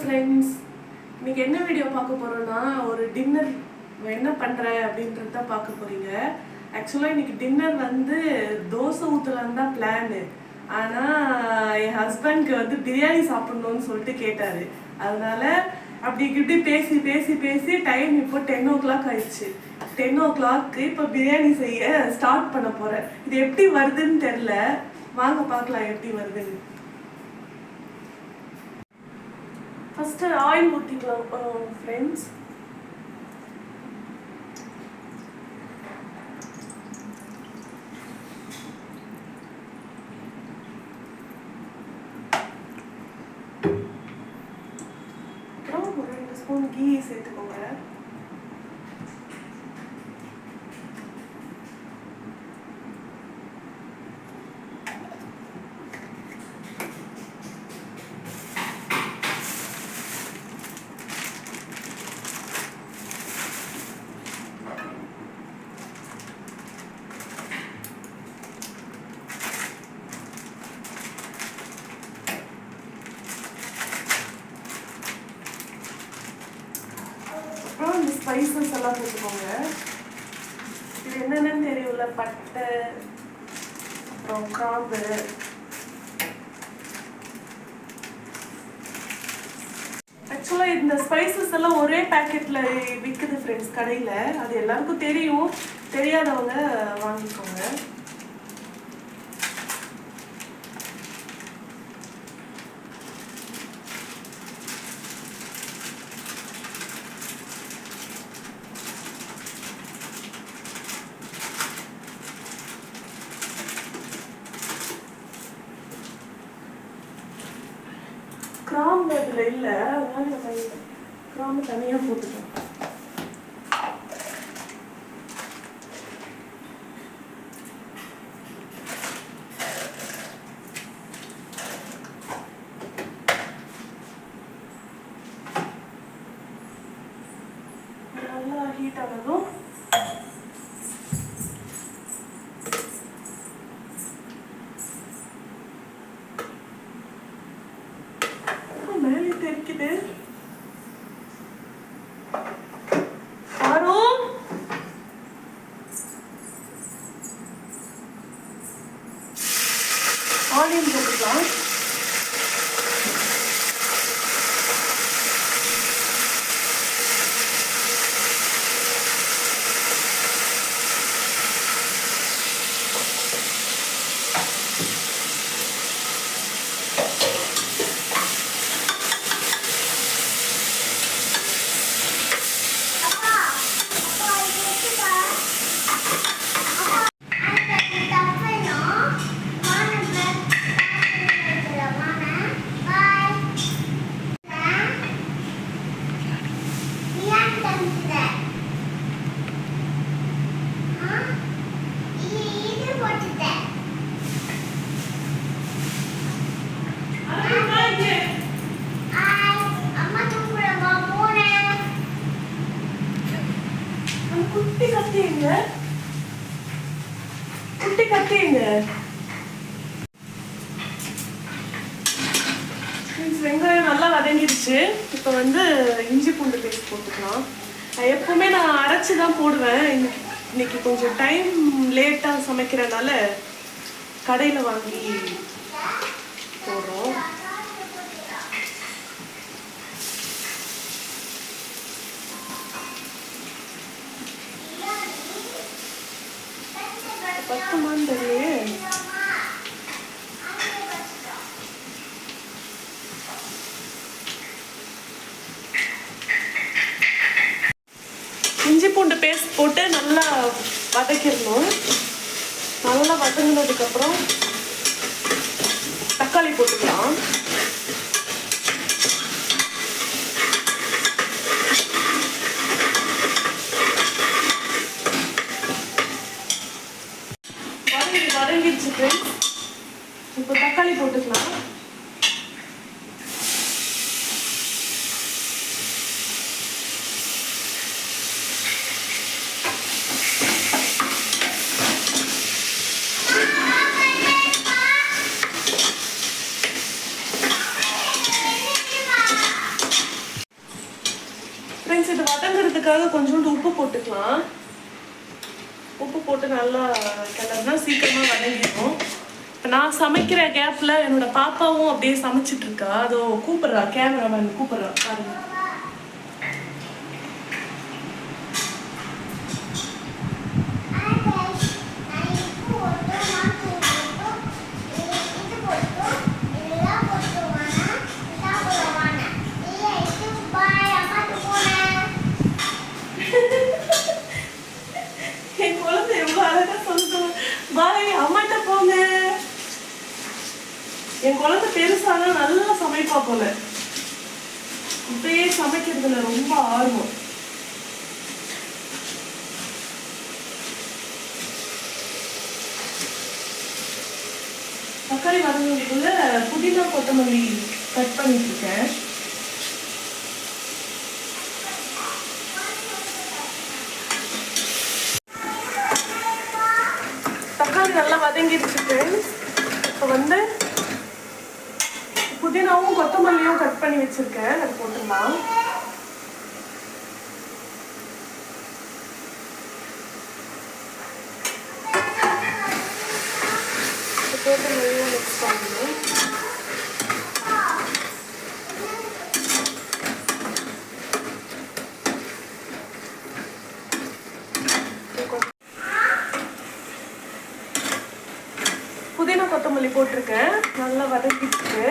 Friends, இன்னைக்கு என்ன video பார்க்க போறோம்னா ஒரு டின்னர் என்ன பண்றேன் அப்படின்றத பார்க்க போறீங்க. ஆக்சுவலா இன்னைக்கு டின்னர் வந்து தோசை ஊத்தலான்னு தான் பிளான். ஆனா என் ஹஸ்பண்ட்க்கு வந்து பிரியாணி சாப்பிடணும்னு சொல்லிட்டு கேட்டாரு. அதனால அப்படி இப்படி பேசி பேசி பேசி டைம் இப்போ 10 o'clock ஆயிடுச்சு. 10 o'clock இப்போ பிரியாணி செய்ய ஸ்டார்ட் பண்ண போறேன். இது எப்படி வருதுன்னு தெரியல, வாங்க பார்க்கலாம் எப்படி வருதுன்னு. ஃபர்ஸ்ட் ஆயில் ஊற்றிக்கலாம் ஃப்ரெண்ட்ஸ். அப்புறம் ஒரு 2 ஸ்பூன் கீ சேர்த்துக்கோங்க. அப்புறம் இந்த ஸ்பைசஸ் எல்லாம் போட்டுக்கோங்க. இது என்னென்னு தெரியும்ல, பட்டை, அப்புறம் கிராம்பு. ஆக்சுவலாக இந்த ஸ்பைசஸ் எல்லாம் ஒரே பேக்கெட்ல விற்குது ஃப்ரெண்ட்ஸ் கடையில். அது எல்லாருக்கும் தெரியும், தெரியாதவங்க வாங்கிக்கோங்க. கிராம்பு அதில் இல்லை, அதனால நம்ம கிராம்பு தனியாக போட்டுக்கலாம். நல்லா ஹீட் ஆனதும் மேலே தெரிக்குது. ஆனியன் போட்டுக்கலாம். குட்டி கத்திங்க, குட்டி கத்திங்க. வெங்காயம் நல்லா வதங்கிடுச்சு. இப்போ வந்து இஞ்சி பூண்டு பேஸ்ட் போட்டுக்கலாம். எப்பவுமே நான் அரைச்சி தான் போடுவேன். இன்னைக்கு கொஞ்சம் டைம் லேட்டாக சமைக்கிறனால கடையில் வாங்கி போடுறோம். பத்துமான்னு தெரியலையே. இஞ்சி பூண்டு பேஸ்ட் போட்டு நல்லா வதக்கிடணும். நல்லா வதங்கினதுக்கப்புறம் தக்காளி போட்டுக்கலாம். வதங்கிடுச்சு ஃப்ரெண்ட்ஸ். இப்போ தக்காளி போட்டுக்கலாம். ஃப்ரெண்ட்ஸ் இது வதங்குறதுக்காக கொஞ்சோண்டு உப்பு போட்டுக்கலாம். உப்பு போட்டு நல்லா கிளறுனா சீக்கிரமாக வதங்கிடும். இப்போ நான் சமைக்கிற கேப்பில் என்னோட பாப்பாவும் அப்படியே சமைச்சிட்டு இருக்கா. அதோ கூப்பிட்றா, கேமராமேன் கூப்பிட்றா பாருங்க. என் குழந்தை எவ்வளோ அழகா சொல்லுங்க, பாய் அம்மாட்ட போங்க. என் குழந்தை பெருசாக நல்லா சமைப்பா போல. இப்பயே சமைக்கிறதுல ரொம்ப ஆர்வம். தக்காளி வதங்குறதுக்குள்ள புதினா கொத்தமல்லி கட் பண்ணிட்டு இருக்கேன். தக்காளி நல்லா வதங்கிடுச்சு. இப்போ வந்து புதினாவும் கொத்தமல்லியும் கட் பண்ணி வச்சிருக்கேன், அது போட்டுடலாம். போட்டு நல்லா மிக்ஸ் பண்ணணும். புதினா கொத்தமல்லி போட்டிருக்கேன், நல்லா வதக்கிட்டு.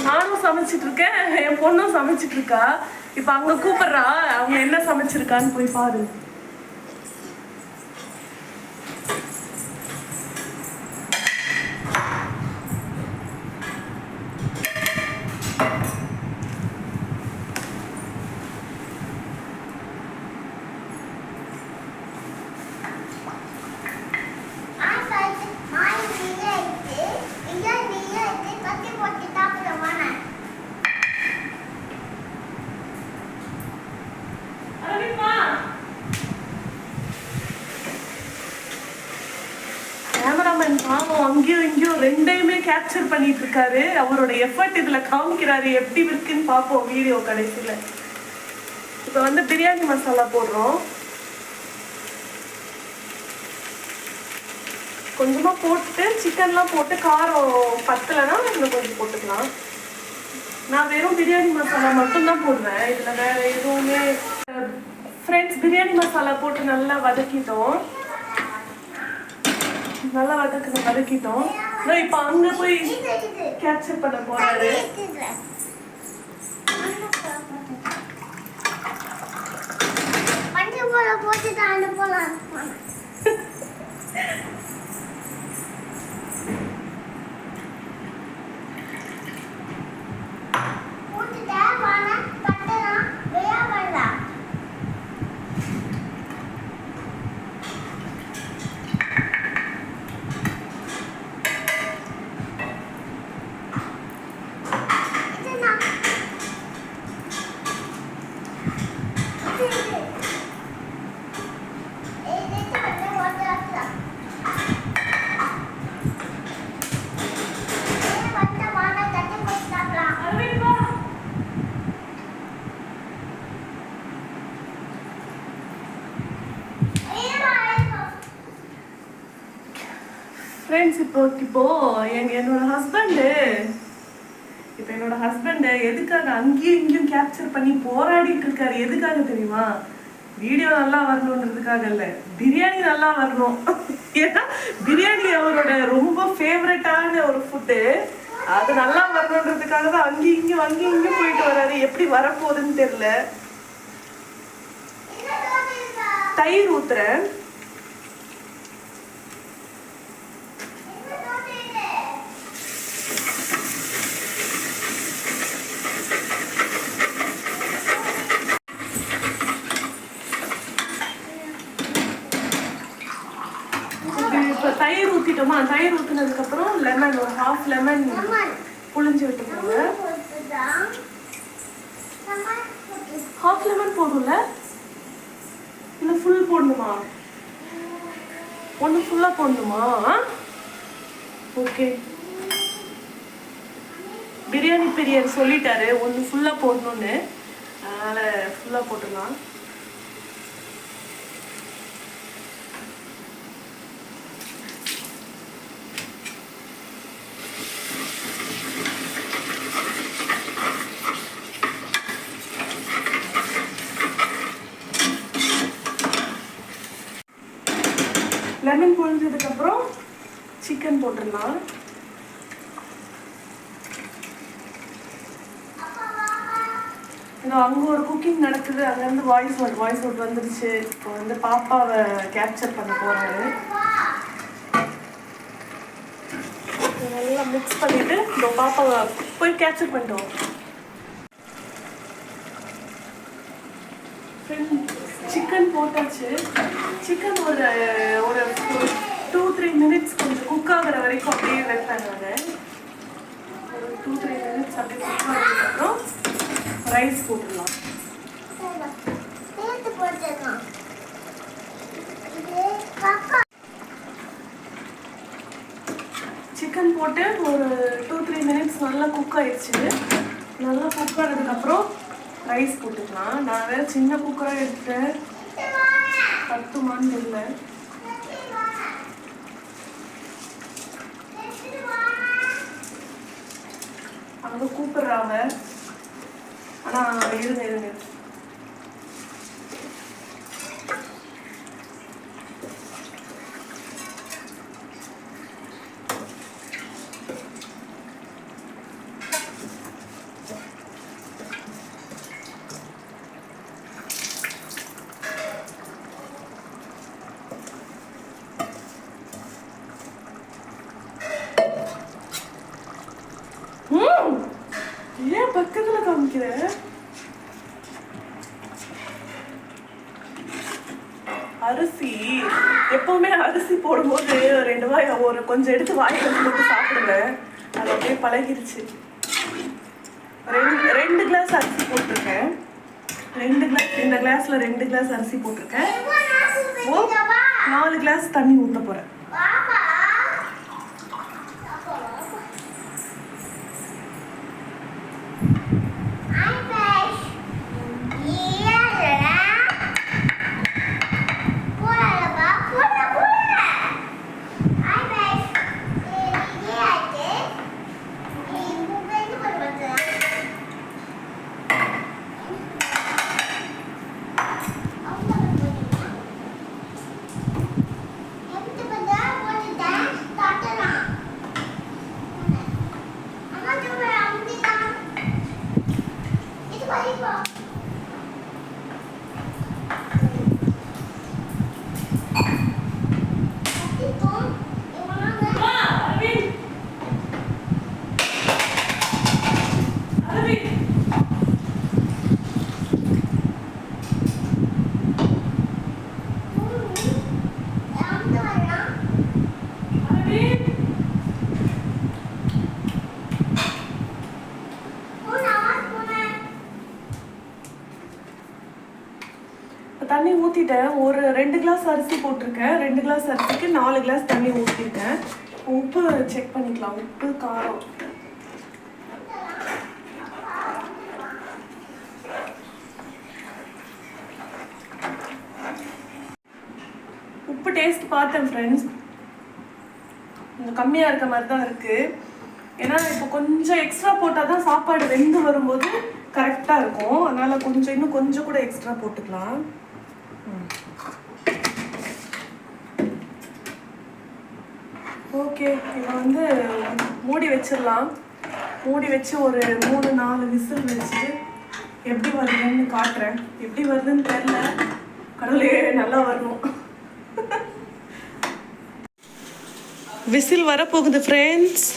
நானும் சமைச்சிட்டு இருக்கேன், என் பொண்ணும் சமைச்சிட்டு இருக்கா. இப்ப அங்க கூப்பிடுறா, அவங்க என்ன சமைச்சிருக்கான்னு போய் பாரு. கேமராமேன் பாவம் அங்கேயும் இங்கேயும் ரெண்டையுமே கேப்சர் பண்ணிட்டு இருக்காரு. அவரோட எஃபர்ட் இதுல காமிக்கிறாரு. எப்படி இருக்குன்னு பார்ப்போம் வீடியோ கடைசியில. இப்போ வந்து பிரியாணி மசாலா போடுறோம். கொஞ்சமா போட்டு சிக்கன்லாம் போட்டு காரம் பத்தலைன்னா இன்னும் கொஞ்சம் போட்டுக்கலாம். நான் வெறும் பிரியாணி மசாலா மட்டும்தான் போடுவேன், இதுல வேற எதுவுமே. ஃப்ரெண்ட்ஸ், பிரியாணி மசாலா போட்டு நல்லா வதக்கிட்டோம். நல்லா வதக்கிட்டோம். இப்ப அங்க போய் கேப்சர் பண்ண போறாரு. ஃப்ரெண்ட்ஸ், இப்போ என்னோட ஹஸ்பண்டு எதுக்காக அங்கேயும் இங்கேயும் கேப்சர் பண்ணி போராடிட்டு இருக்காரு. எதுக்காக தெரியுமா? வீடியோ நல்லா வரணுன்றதுக்காக இல்ல, பிரியாணி நல்லா வரணும். ஏன்னா பிரியாணி அவரோட ரொம்ப ஃபேவரட்டான ஒரு ஃபுட்டு. அது நல்லா வரணுன்றதுக்காக தான் அங்கேயும் இங்கேயும் போயிட்டு வராரு. எப்படி வரப்போகுதுன்னு தெரியல. தயிர் ஊத்துறேன். தயிர் ஊத்திட்டோமா? தயிர் ஊத்துனதுக்கு அப்புறம் லெமன், ஒரு ஹாஃப் லெமன் புளிஞ்சு விட்டுக்கோங்க. ஹாஃப் லெமன் போடும்ல, இல்ல ஃபுல் போடணுமா? ஒன்று ஃபுல்லா போடணுமா? ஓகே. பிரியாணி பிரியர் சொல்லிட்டாரு ஒன்று ஃபுல்லாக போடணுன்னு, அதனால் ஃபுல்லாக போட்டுடலாம். லெமன் புழிஞ்சதுக்கப்புறம் சிக்கன் போட்டுடலாம். அங்கே ஒரு குக்கிங் நடக்குது, அங்கேருந்து வாய்ஸ் அவுட் வந்துருச்சு. இப்போ வந்து பாப்பாவை கேப்சர் பண்ண போகிறாரு. நல்லா மிக்ஸ் பண்ணிவிட்டு இந்த பாப்பாவை போய் கேப்சர் பண்ணிட்டோம். சிக்கன் போட்டாச்சு. சிக்கன் ஒரு 2-3 மினிட்ஸ் கொஞ்சம் குக் ஆகிற வரைக்கும் அப்படியே வைப்பேன் நான். ஒரு 2-3 மினிட்ஸ் அப்படியே குக் ஆகினதுக்கப்புறம் ரைஸ் போட்டுடலாம். சிக்கன் போட்டு ஒரு 2-3 மினிட்ஸ் நல்லா குக் ஆயிடுச்சு. நல்லா குக் ஆனதுக்கப்புறம் ரைஸ் போட்டுக்கலாம். நான் வேறு சின்ன குக்கராக எடுத்துட்டேன், 10 மான் இல்லை. அங்கே கூப்பிடுறாங்க, ஆனால் இருங்க. ஏன் பக்கத்துல காமிக்கிற? அரிசி எப்பவுமே அரிசி போடும்போது 2 வாய் ஒரு கொஞ்சம் எடுத்து வாய் போட்டு சாப்பிடுவேன். அது அப்படியே பழகிருச்சு. 2 கிளாஸ் அரிசி போட்டிருக்கேன். 2 கிளாஸ், இந்த கிளாஸ்ல 2 கிளாஸ் அரிசி போட்டிருக்கேன். 4 கிளாஸ் தண்ணி ஊற்ற போறேன். தண்ணி ஊற்றிட்டேன். ஒரு 2 கிளாஸ் அரிசி போட்டிருக்கேன். 2 கிளாஸ் அரிசிக்கு 4 கிளாஸ் தண்ணி ஊற்றிருக்கேன். உப்பு செக் பண்ணிக்கலாம். உப்பு, காரம். உப்பு டேஸ்ட் பார்த்தேன் ஃப்ரெண்ட்ஸ், கொஞ்சம் கம்மியாக இருக்க மாதிரி தான் இருக்குது. ஏன்னா இப்போ கொஞ்சம் எக்ஸ்ட்ரா போட்டால் தான் சாப்பாடு வெந்து வரும்போது கரெக்டாக இருக்கும். அதனால் இன்னும் கொஞ்சம் கூட எக்ஸ்ட்ரா போட்டுக்கலாம். ஓகே, இதை வந்து மூடி வச்சிடலாம். மூடி வச்சு ஒரு 3-4 விசில் வச்சு எப்படி வருதுன்னு காட்டுறேன். எப்படி வருதுன்னு தெரியல, கடவுளே நல்லா வரணும். விசில் வரப்போகுது ஃப்ரெண்ட்ஸ்.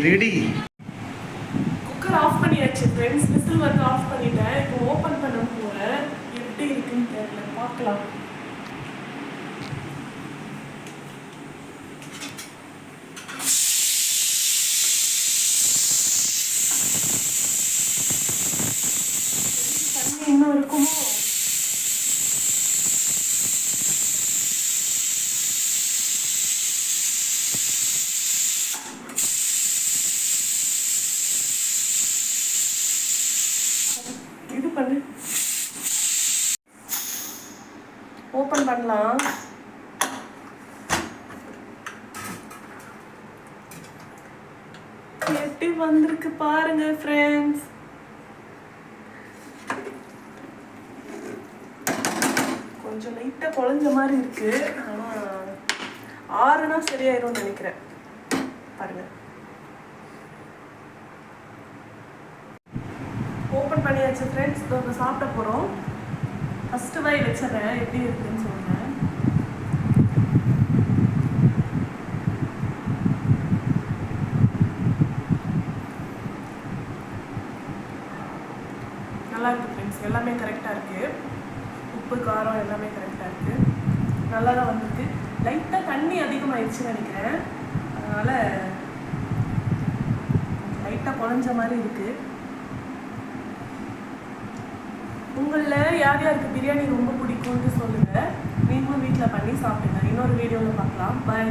ரெடி. குக்கர் ஆஃப் பண்ணியாச்சு ஃப்ரெண்ட்ஸ். விசில் வந்து ஆஃப் பண்ணிட்டேன். இப்போ ஓப்பன் பண்ண போகிறேன். எப்படி இருக்குன்னு தெரியல, பார்க்கலாம். தண்ணி இன்னும் இருக்குமோ? இது பண்ணு, ஓப்பன் பண்ணலாம். எப்படி வந்திருக்கு பாருங்க ஃப்ரெண்ட்ஸ். கொஞ்சம் லைட்டாக குழஞ்ச மாதிரி இருக்கு, ஆனால் ஆறுனா சரியாயிரும்னு நினைக்கிறேன். பாருங்க, ஓப்பன் பண்ணியாச்சு ஃப்ரெண்ட்ஸ். இப்போ சாப்பிட போகிறோம். ஃபஸ்ட்டு வாய் வச்சிடறேன், எப்படி இருக்குன்னு சொல்கிறேன். நல்லா இருக்குது ஃப்ரெண்ட்ஸ், எல்லாமே கரெக்டாக இருக்குது. உப்பு காரம் எல்லாமே கரெக்டாக இருக்குது. நல்லா தான் வந்திருக்கு. லைட்டாக தண்ணி அதிகமாகிடுச்சுன்னு நினைக்கிறேன், அதனால் லைட்டாக குழஞ்ச மாதிரி இருக்குது. உங்களில் யார் யாருக்கு பிரியாணி ரொம்ப பிடிக்கும்னு சொல்லுங்கள். நீங்களும் வீட்டில் பண்ணி சாப்பிடுங்க. இன்னொரு வீடியோவில் பார்க்கலாம். பாய்.